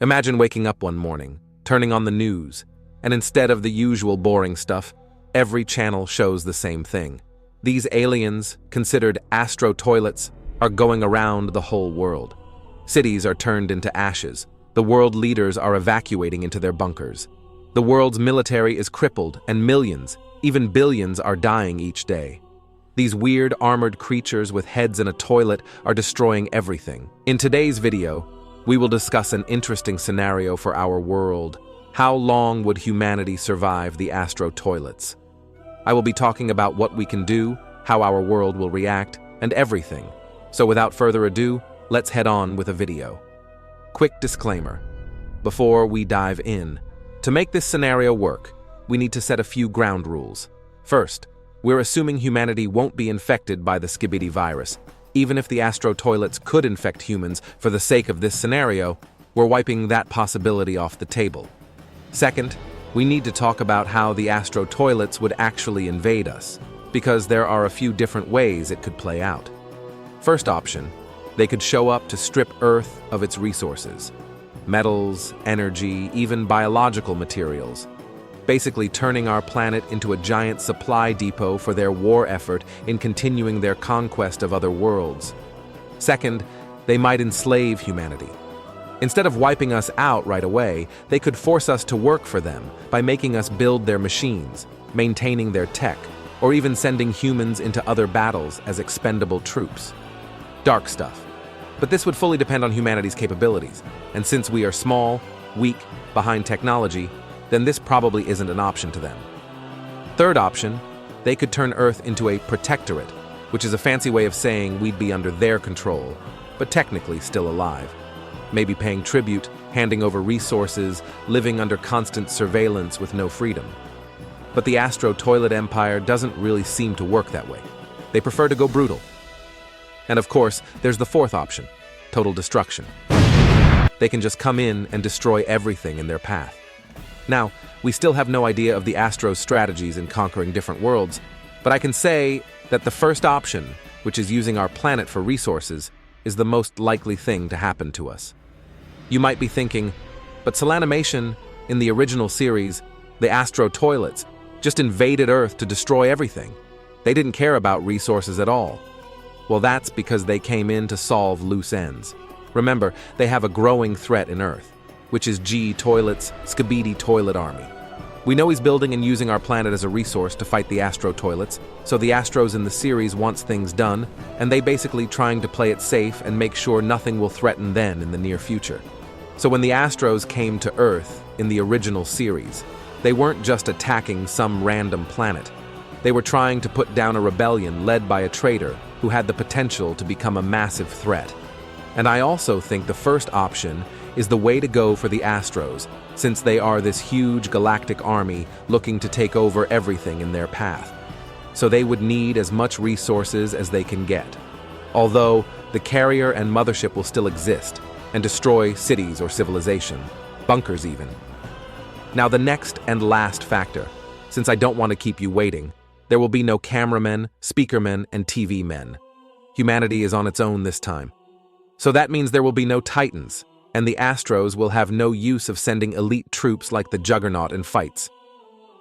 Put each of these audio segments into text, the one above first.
Imagine waking up one morning, turning on the news, and instead of the usual boring stuff, every channel shows the same thing. These aliens, considered Astro toilets, are going around the whole world. Cities are turned into ashes. The world leaders are evacuating into their bunkers. The world's military is crippled, and millions, even billions, are dying each day. These weird armored creatures with heads in a toilet are destroying everything. In today's video, we will discuss an interesting scenario for our world. How long would humanity survive the Astro toilets? I will be talking about what we can do, how our world will react, and everything. So without further ado, let's head on with a video. Quick disclaimer. Before we dive in, to make this scenario work, we need to set a few ground rules. First, we're assuming humanity won't be infected by the skibidi virus. Even if the Astro toilets could infect humans for the sake of this scenario, we're wiping that possibility off the table. Second, we need to talk about how the Astro toilets would actually invade us, because there are a few different ways it could play out. First option, they could show up to strip Earth of its resources. Metals, energy, even biological materials. Basically turning our planet into a giant supply depot for their war effort in continuing their conquest of other worlds. Second, they might enslave humanity. Instead of wiping us out right away, they could force us to work for them by making us build their machines, maintaining their tech, or even sending humans into other battles as expendable troops. Dark stuff. But this would fully depend on humanity's capabilities, and since we are small, weak, behind technology, then this probably isn't an option to them. Third option, they could turn Earth into a protectorate, which is a fancy way of saying we'd be under their control, but technically still alive. Maybe paying tribute, handing over resources, living under constant surveillance with no freedom. But the Astro Toilet Empire doesn't really seem to work that way. They prefer to go brutal. And of course, there's the fourth option, total destruction. They can just come in and destroy everything in their path. Now, we still have no idea of the Astro's strategies in conquering different worlds, but I can say that the first option, which is using our planet for resources, is the most likely thing to happen to us. You might be thinking, but Solanimation, in the original series, the Astro toilets, just invaded Earth to destroy everything. They didn't care about resources at all. Well, that's because they came in to solve loose ends. Remember, they have a growing threat in Earth, which is G Toilet's skibidi toilet army. We know he's building and using our planet as a resource to fight the Astro toilets, so the Astros in the series wants things done, and they basically trying to play it safe and make sure nothing will threaten them in the near future. So when the Astros came to Earth in the original series, they weren't just attacking some random planet. They were trying to put down a rebellion led by a traitor who had the potential to become a massive threat. And I also think the first option is the way to go for the Astros, since they are this huge galactic army looking to take over everything in their path. So they would need as much resources as they can get. Although, the carrier and mothership will still exist and destroy cities or civilization, bunkers even. Now the next and last factor, since I don't want to keep you waiting, there will be no cameramen, speakermen, and TV men. Humanity is on its own this time. So that means there will be no Titans, and the Astros will have no use of sending elite troops like the Juggernaut in fights.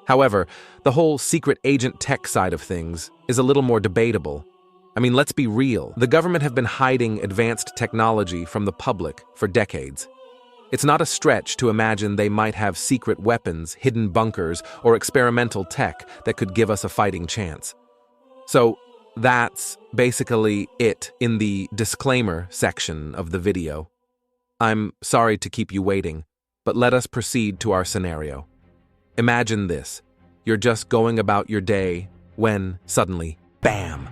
However, the whole secret agent tech side of things is a little more debatable. I mean, let's be real. The government have been hiding advanced technology from the public for decades. It's not a stretch to imagine they might have secret weapons, hidden bunkers, or experimental tech that could give us a fighting chance. So, that's basically it in the disclaimer section of the video. I'm sorry to keep you waiting, but let us proceed to our scenario. Imagine this. You're just going about your day when, suddenly, bam!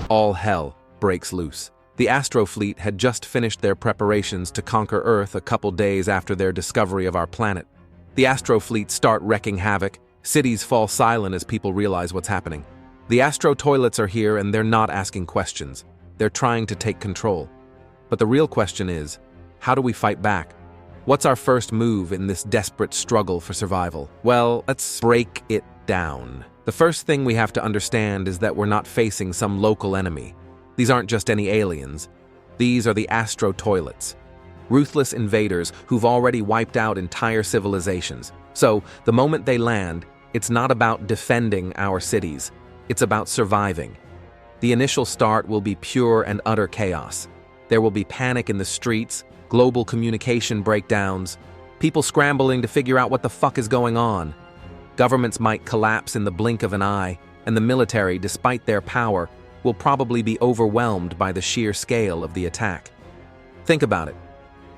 All hell breaks loose. The Astro fleet had just finished their preparations to conquer Earth a couple days after their discovery of our planet. The Astro fleet start wreaking havoc. Cities fall silent as people realize what's happening. The Astro toilets are here and they're not asking questions. They're trying to take control. But the real question is, how do we fight back? What's our first move in this desperate struggle for survival? Well, let's break it down. The first thing we have to understand is that we're not facing some local enemy. These aren't just any aliens. These are the Astro toilets. ruthless invaders who've already wiped out entire civilizations. So, the moment they land, it's not about defending our cities, it's about surviving. The initial start will be pure and utter chaos. There will be panic in the streets, global communication breakdowns, people scrambling to figure out what the fuck is going on. Governments might collapse in the blink of an eye, and the military, despite their power, will probably be overwhelmed by the sheer scale of the attack. Think about it.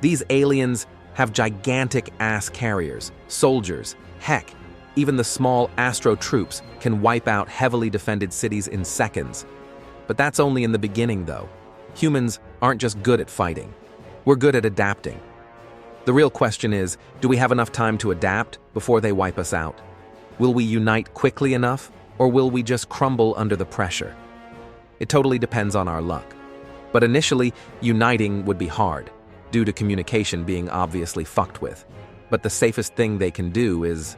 These aliens have gigantic ass carriers, soldiers, heck, even the small Astro troops can wipe out heavily defended cities in seconds. But that's only in the beginning, though. Humans aren't just good at fighting. We're good at adapting. The real question is, do we have enough time to adapt before they wipe us out? Will we unite quickly enough, or will we just crumble under the pressure? It totally depends on our luck. But initially, uniting would be hard, due to communication being obviously fucked with. But the safest thing they can do is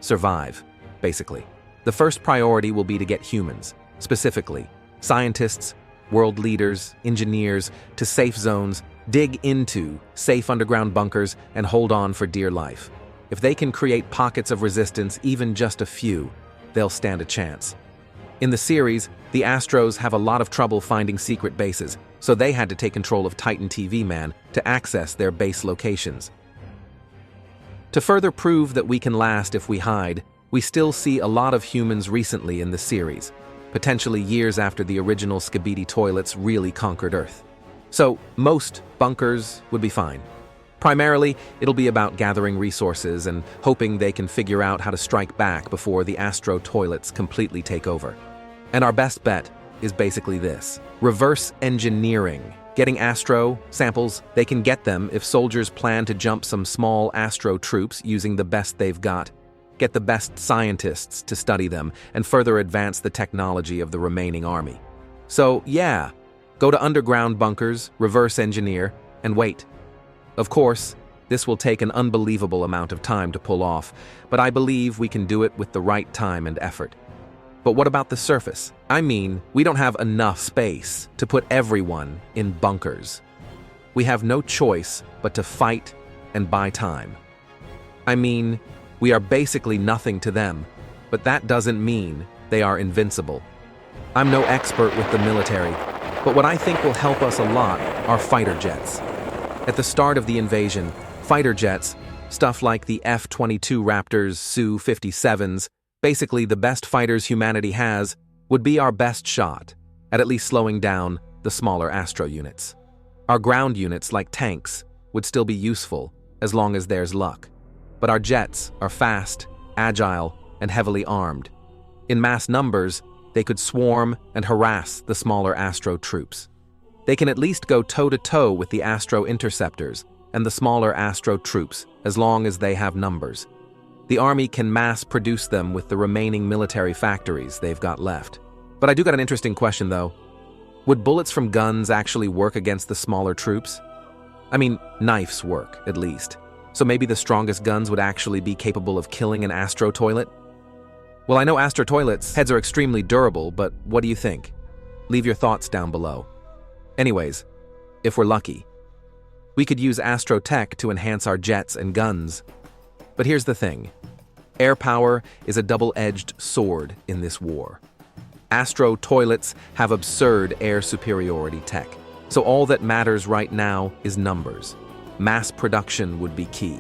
survive, basically. The first priority will be to get humans, specifically scientists, world leaders, engineers, to safe zones, dig into safe underground bunkers, and hold on for dear life. If they can create pockets of resistance, even just a few, they'll stand a chance. In the series, the Astros have a lot of trouble finding secret bases, so they had to take control of Titan TV Man to access their base locations. To further prove that we can last if we hide, we still see a lot of humans recently in the series, potentially years after the original skibidi toilets really conquered Earth. So, most bunkers would be fine. Primarily, it'll be about gathering resources and hoping they can figure out how to strike back before the Astro toilets completely take over. And our best bet is basically this: reverse engineering. Getting Astro samples, they can get them if soldiers plan to jump some small Astro troops using the best they've got. Get the best scientists to study them and further advance the technology of the remaining army. So, yeah, go to underground bunkers, reverse engineer, and wait. Of course, this will take an unbelievable amount of time to pull off, but I believe we can do it with the right time and effort. But what about the surface? I mean, we don't have enough space to put everyone in bunkers. We have no choice but to fight and buy time. I mean, we are basically nothing to them, but that doesn't mean they are invincible. I'm no expert with the military, but what I think will help us a lot are fighter jets. At the start of the invasion, fighter jets, stuff like the F-22 Raptors, Su-57s, basically the best fighters humanity has, would be our best shot at least slowing down the smaller Astro units. Our ground units, like tanks, would still be useful as long as there's luck. But our jets are fast, agile, and heavily armed. In mass numbers, they could swarm and harass the smaller Astro troops. They can at least go toe-to-toe with the Astro interceptors and the smaller Astro troops as long as they have numbers. The army can mass produce them with the remaining military factories they've got left. But I do got an interesting question, though. Would bullets from guns actually work against the smaller troops? I mean, knives work, at least. So maybe the strongest guns would actually be capable of killing an Astro toilet? Well, I know Astro toilets' heads are extremely durable, but what do you think? Leave your thoughts down below. Anyways, if we're lucky, we could use Astro tech to enhance our jets and guns. But here's the thing. Air power is a double-edged sword in this war. Astro toilets have absurd air superiority tech, so all that matters right now is numbers. Mass production would be key.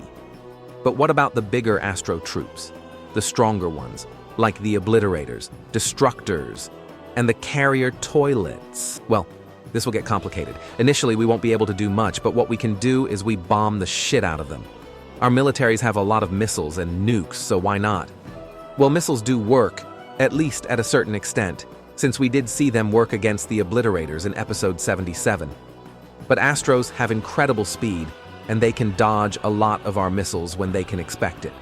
But what about the bigger Astro troops? The stronger ones, like the obliterators, destructors, and the carrier toilets? Well, this will get complicated. Initially, we won't be able to do much, but what we can do is we bomb the shit out of them. Our militaries have a lot of missiles and nukes, so why not? Well, missiles do work, at least at a certain extent, since we did see them work against the obliterators in episode 77. But Astros have incredible speed, and they can dodge a lot of our missiles when they can expect it.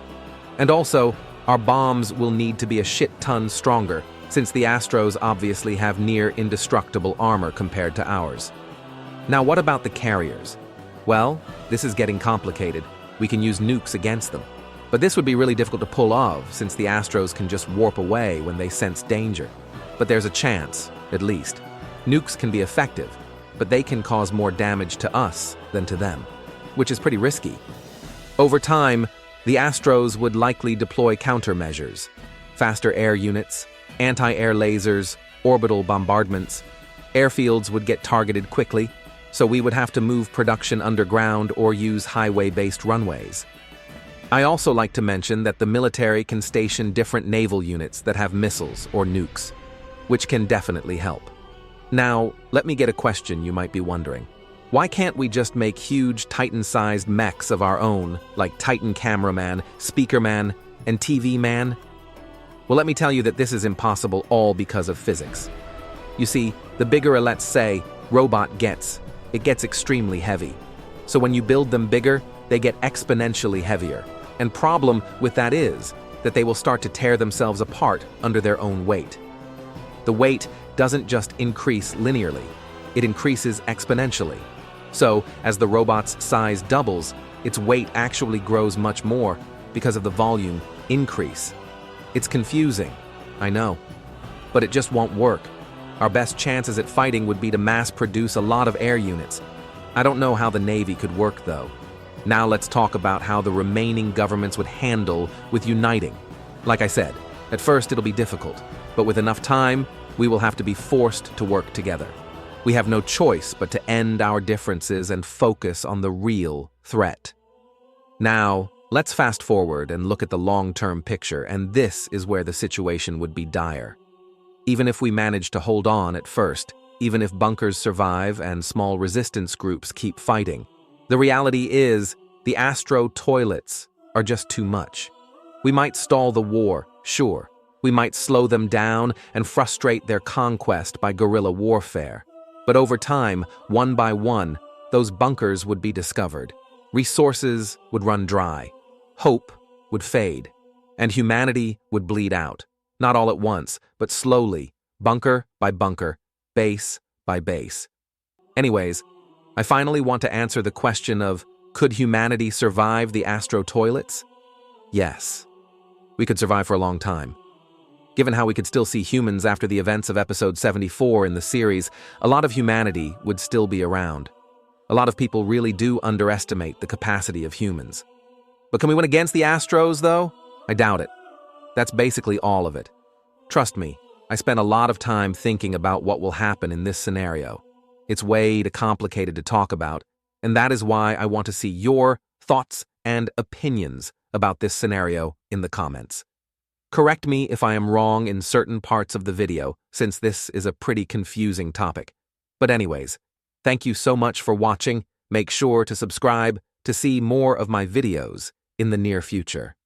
And also, our bombs will need to be a shit-ton stronger, since the Astros obviously have near indestructible armor compared to ours. Now, what about the carriers? Well, this is getting complicated. We can use nukes against them. But this would be really difficult to pull off, since the Astros can just warp away when they sense danger. But there's a chance, at least. Nukes can be effective, but they can cause more damage to us than to them. which is pretty risky. Over time, the Astros would likely deploy countermeasures: faster air units, anti-air lasers, orbital bombardments. Airfields would get targeted quickly, so we would have to move production underground or use highway-based runways. I also like to mention that the military can station different naval units that have missiles or nukes, which can definitely help. Now, let me get a question you might be wondering. Why can't we just make huge Titan-sized mechs of our own, like Titan Cameraman, Speakerman, and TV Man? Well, let me tell you that this is impossible, all because of physics. You see, the bigger a, let's say, robot gets, it gets extremely heavy. So when you build them bigger, they get exponentially heavier. And problem with that is that they will start to tear themselves apart under their own weight. The weight doesn't just increase linearly, it increases exponentially. So, as the robot's size doubles, its weight actually grows much more because of the volume increase. It's confusing, I know, but it just won't work. Our best chances at fighting would be to mass produce a lot of air units. I don't know how the Navy could work, though. Now let's talk about how the remaining governments would handle with uniting. Like I said, at first it'll be difficult, but with enough time, we will have to be forced to work together. We have no choice but to end our differences and focus on the real threat. Now, let's fast forward and look at the long-term picture, and this is where the situation would be dire. Even if we manage to hold on at first, even if bunkers survive and small resistance groups keep fighting, the reality is the Astro toilets are just too much. We might stall the war, sure. We might slow them down and frustrate their conquest by guerrilla warfare. But over time, one by one, those bunkers would be discovered. Resources would run dry. Hope would fade. And humanity would bleed out. Not all at once, but slowly, bunker by bunker, base by base. Anyways, I finally want to answer the question of, could humanity survive the Astro toilets? Yes. We could survive for a long time. Given how we could still see humans after the events of episode 74 in the series, a lot of humanity would still be around. A lot of people really do underestimate the capacity of humans. But can we win against the Astros, though? I doubt it. That's basically all of it. Trust me, I spent a lot of time thinking about what will happen in this scenario. It's way too complicated to talk about, and that is why I want to see your thoughts and opinions about this scenario in the comments. Correct me if I am wrong in certain parts of the video, since this is a pretty confusing topic. But anyways, thank you so much for watching. Make sure to subscribe to see more of my videos in the near future.